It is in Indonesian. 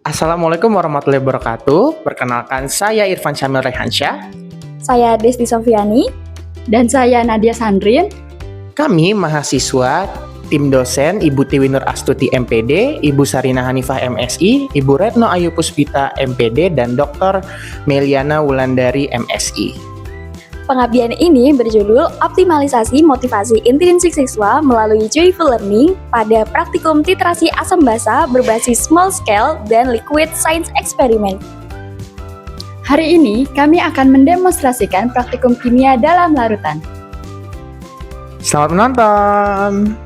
Assalamualaikum warahmatullahi wabarakatuh. Perkenalkan, saya Irfan Syamil Rehansyah. Saya Desti Sofiani. Dan saya Nadia Sandrin. Kami mahasiswa, tim dosen Ibu Tiwi Nur Astuti MPD, Ibu Sarina Hanifah MSI, Ibu Retno Ayu Puspita MPD, dan Dr. Meliana Wulandari MSI. Pengabdian ini berjudul Optimalisasi Motivasi Intrinsik Siswa melalui Joyful Learning pada Praktikum Titrasi Asam Basa berbasis Small Scale dan Liquid Science Experiment. Hari ini kami akan mendemonstrasikan praktikum kimia dalam larutan. Selamat menonton!